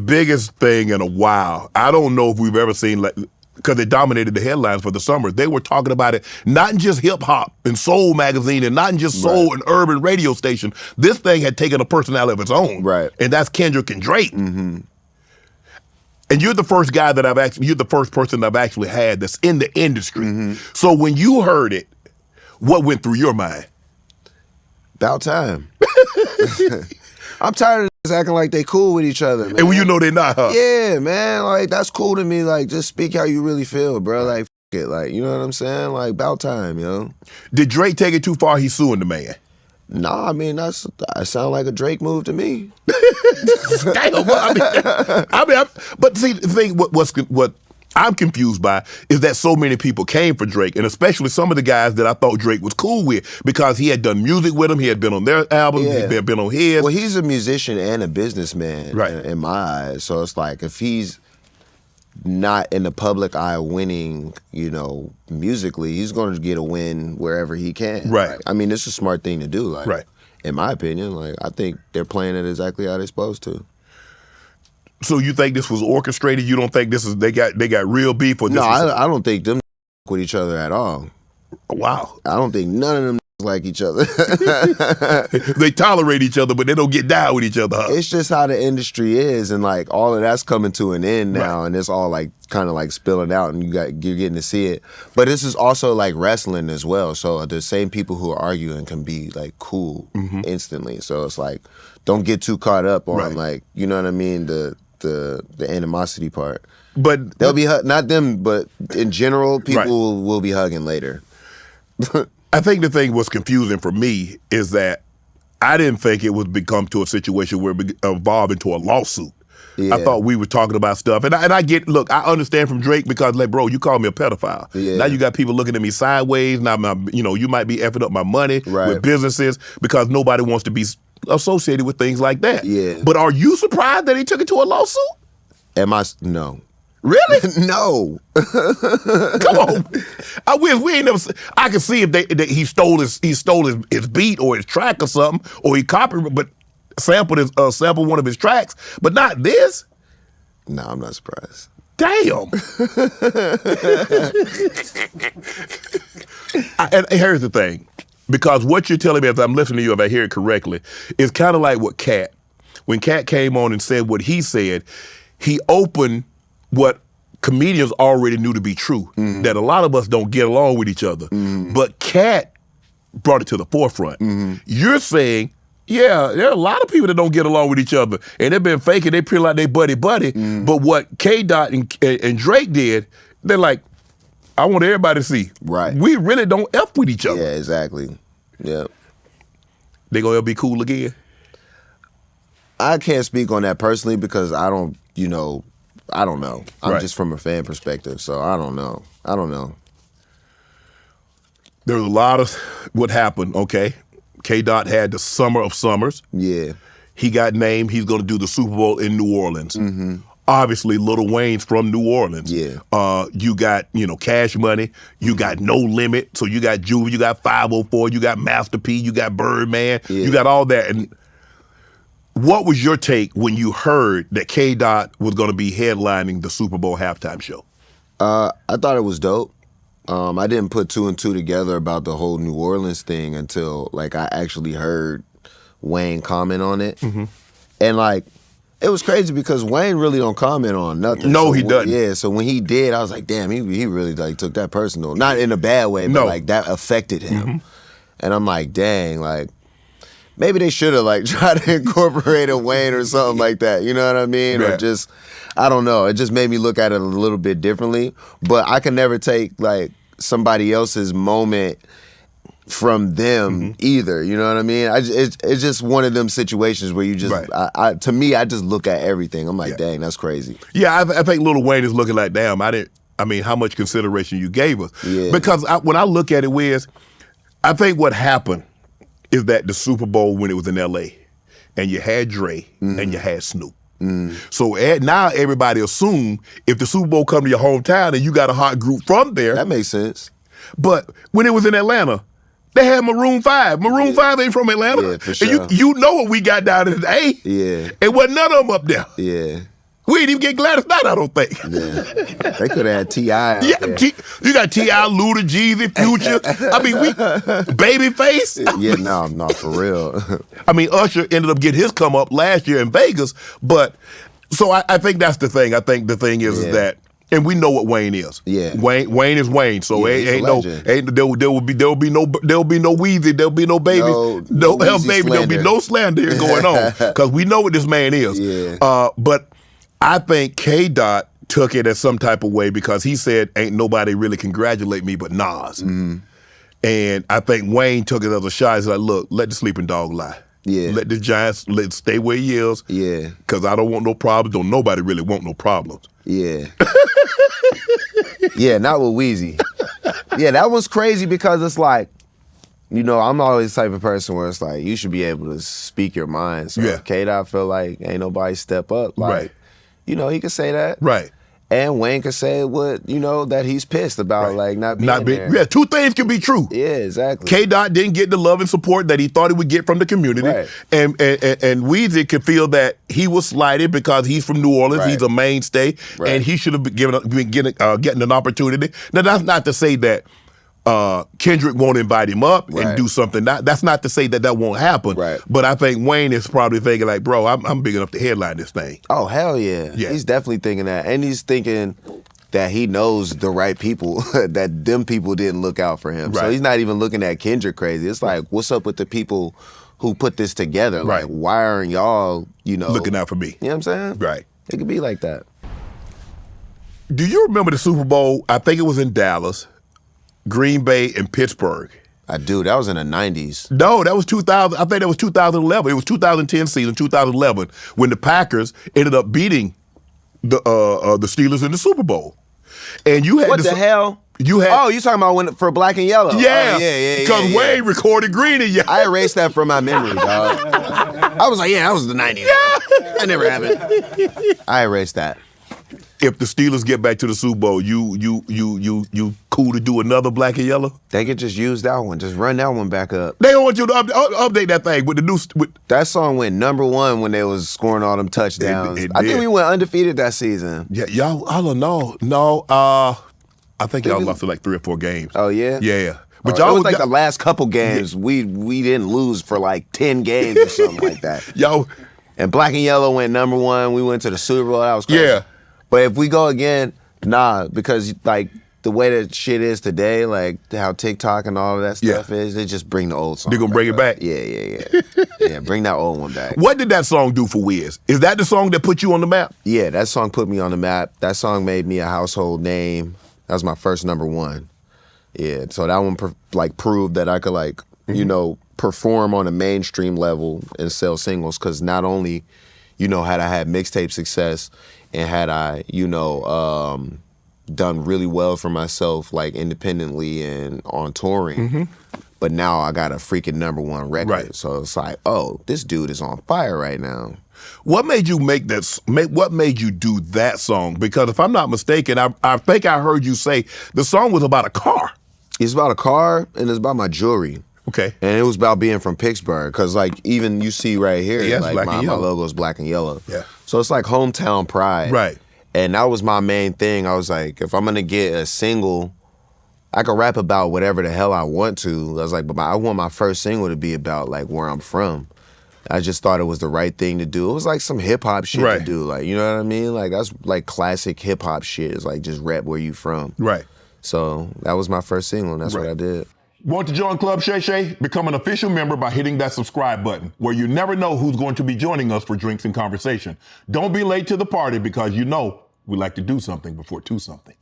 biggest thing in a while. I don't know if we've ever seen, like, because it dominated the headlines for the summer. They were talking about it not in just hip hop and soul magazine and not in just soul and urban radio station. This thing had taken a personality of its own. Right. And that's Kendrick and Drake. Mm-hmm. And you're the first guy that you're the first person I've actually had that's in the industry. Mm-hmm. So when you heard it, what went through your mind? About time. I'm tired of niggas acting like they cool with each other, man. And when you know they're not, huh? Yeah, man. Like, that's cool to me. Like, just speak how you really feel, bro. Like, f it. Like, you know what I'm saying? Like, about time, yo. Did Drake take it too far? He's suing the man. Nah, I mean, that sound like a Drake move to me. Damn, well, but see, the thing, what I'm confused by is that so many people came for Drake, and especially some of the guys that I thought Drake was cool with, because he had done music with them, he had been on their albums, he had been on his. Well, he's a musician and a businessman, right, in my eyes. So it's like, if he's not in the public eye winning, you know, musically, he's going to get a win wherever he can. Right. Like, I mean, it's a smart thing to do. Like, right. In my opinion, like, I think they're playing it exactly how they're supposed to. So you think this was orchestrated? You don't think this is they got real beef? Or this no, I don't think them with each other at all. Wow. I don't think none of them like each other. They tolerate each other, but they don't get down with each other. Huh? It's just how the industry is, and like all of that's coming to an end now, and it's all like kind of like spilling out, and you're getting to see it. But this is also like wrestling as well. So the same people who are arguing can be like cool instantly. So it's like, don't get too caught up on like, you know what I mean, the animosity part. But they'll be not them, but in general, people will be hugging later. I think the thing was confusing for me is that I didn't think it would become to a situation where it evolved into a lawsuit. Yeah. I thought we were talking about stuff. And I get, look, I understand from Drake because, like, bro, you call me a pedophile. Yeah. Now you got people looking at me sideways. Now, you might be effing up my money with businesses because nobody wants to be associated with things like that. Yeah. But are you surprised that he took it to a lawsuit? No. Really? No. Come on. I wish we ain't never. I could see if he stole his beat or his track or something, or he copied, but sampled one of his tracks, but not this. No, I'm not surprised. Damn. And here's the thing, because what you're telling me, if I'm listening to you, if I hear it correctly, is kind of like what Cat. When Cat came on and said what he said, he opened what comedians already knew to be true, that a lot of us don't get along with each other. But Cat brought it to the forefront. You're saying, yeah, there are a lot of people that don't get along with each other, and they've been faking, they feel like they buddy. But what K-Dot and Drake did, they're like, I want everybody to see. Right. We really don't F with each other. Yeah, exactly. Yeah. They gonna ever be cool again? I can't speak on that personally because I don't know. I'm just from a fan perspective, so I don't know. There's a lot of what happened, okay? K-Dot had the Summer of Summers. Yeah. He got named. He's going to do the Super Bowl in New Orleans. Obviously, Lil Wayne's from New Orleans. Yeah. You got, Cash Money. You got No Limit. So you got Juvie. You got 504. You got Master P. You got Birdman. Yeah. You got all that. And what was your take when you heard that K-Dot was going to be headlining the Super Bowl halftime show? I thought it was dope. I didn't put two and two together about the whole New Orleans thing until like I actually heard Wayne comment on it. And like, it was crazy because Wayne really don't comment on nothing. No, he doesn't. Yeah, so when he did, I was like, damn, he really like took that personal. Not in a bad way, but like that affected him. And I'm like, dang, like, maybe they should have like tried to incorporate a Wayne or something like that. You know what I mean? Or just, I don't know. It just made me look at it a little bit differently. But I can never take like somebody else's moment from them either. You know what I mean? It's just one of them situations where you just, to me, I just look at everything. I'm like, dang, that's crazy. Yeah, I think Lil Wayne is looking like, damn, how much consideration you gave us. Yeah. Because when I look at it, Wiz, I think what happened is that the Super Bowl when it was in L.A. and you had Dre and you had Snoop. So now everybody assume if the Super Bowl come to your hometown and you got a hot group from there. That makes sense. But when it was in Atlanta, they had Maroon 5. Maroon 5 ain't from Atlanta. Yeah, for sure. And you know what we got down today. Yeah. And wasn't none of them up there. Yeah. We didn't even get Gladys Knight, I don't think. Yeah. They could have had T.I. Yeah, you got T.I., Luda, Jeezy, Future. I mean, Babyface. Yeah, no, for real. I mean, Usher ended up getting his come up last year in Vegas, but so I think that's the thing. I think the thing is that, and we know what Wayne is. Yeah, Wayne is Wayne. So there will be no Weezy, there'll be no Baby, no Baby, slander. There'll be no slander here going on because we know what this man is. Yeah. But I think K-Dot took it as some type of way because he said, "Ain't nobody really congratulate me but Nas." Mm-hmm. And I think Wayne took it as a shot. He's like, "Look, let the sleeping dog lie. Yeah. Let the Giants stay where he is. Yeah. Because I don't want no problems. Don't nobody really want no problems." Yeah. Yeah, not with Weezy. Yeah, that was crazy because it's like, you know, I'm always the type of person where it's like, you should be able to speak your mind. So if K-Dot feel like ain't nobody step up, like, you know, he could say that. Right. And Wayne could say what, you know, that he's pissed about, like, not being there. Yeah, two things can be true. Yeah, exactly. K-Dot didn't get the love and support that he thought he would get from the community. Right. And Weezy could feel that he was slighted because he's from New Orleans, he's a mainstay, and he should have been getting an opportunity. Now, that's not to say that Kendrick won't invite him up and do something. That's not to say that won't happen. Right. But I think Wayne is probably thinking like, bro, I'm big enough to headline this thing. Oh, hell yeah. He's definitely thinking that. And he's thinking that he knows the right people, that them people didn't look out for him. Right. So he's not even looking at Kendrick crazy. It's like, what's up with the people who put this together? Like, why aren't y'all, you know, looking out for me? You know what I'm saying? Right. It could be like that. Do you remember the Super Bowl? I think it was in Dallas, Green Bay, and Pittsburgh. I do. That was in the 90s. No, that was 2000. I think that was 2011. It was 2010 season, 2011, when the Packers ended up beating the Steelers in the Super Bowl. And you had what the hell? You had. Oh, you talking about for Black and Yellow? Yeah, yeah. Because Wayne recorded Green and Yellow. I erased that from my memory, dog. I was like, that was the 90s. That never happened. I erased that. If the Steelers get back to the Super Bowl, you cool to do another Black and Yellow? They could just use that one. Just run that one back up. They don't want you to update that thing with the new. That song went #1 when they was scoring all them touchdowns. I think we went undefeated that season. Yeah, y'all. I don't know. No, I think y'all lost to like 3 or 4 games. Oh yeah. Yeah. But y'all was like the last couple games we didn't lose for like 10 games or something like that. Y'all. And Black and Yellow went #1. We went to the Super Bowl. That was crazy. Yeah. But if we go again, nah, because like the way that shit is today, like how TikTok and all of that stuff is, they just bring the old song. They're gonna bring it back? Yeah. Yeah, bring that old one back. What did that song do for Wiz? Is that the song that put you on the map? Yeah, that song put me on the map. That song made me a household name. That was my first #1. Yeah, so that one proved that I could you know, perform on a mainstream level and sell singles, because not only, you know, had I had mixtape success and had I, you know, done really well for myself, like independently and on touring, but now I got a freaking #1 record. Right. So it's like, oh, this dude is on fire right now. What made you what made you do that song? Because if I'm not mistaken, I think I heard you say the song was about a car. It's about a car and it's about my jewelry. Okay. And it was about being from Pittsburgh, because like even you see right here, like my logo is black and yellow. Yeah. So it's like hometown pride. Right. And that was my main thing. I was like, if I'm gonna get a single, I can rap about whatever the hell I want to. I was like, but I want my first single to be about like where I'm from. I just thought it was the right thing to do. It was like some hip hop shit to do. Like, you know what I mean? Like that's like classic hip hop shit. It's like just rap where you from. Right. So that was my first single, and that's what I did. Want to join Club Shay Shay? Become an official member by hitting that subscribe button, where you never know who's going to be joining us for drinks and conversation. Don't be late to the party, because you know we like to do something before 2 something.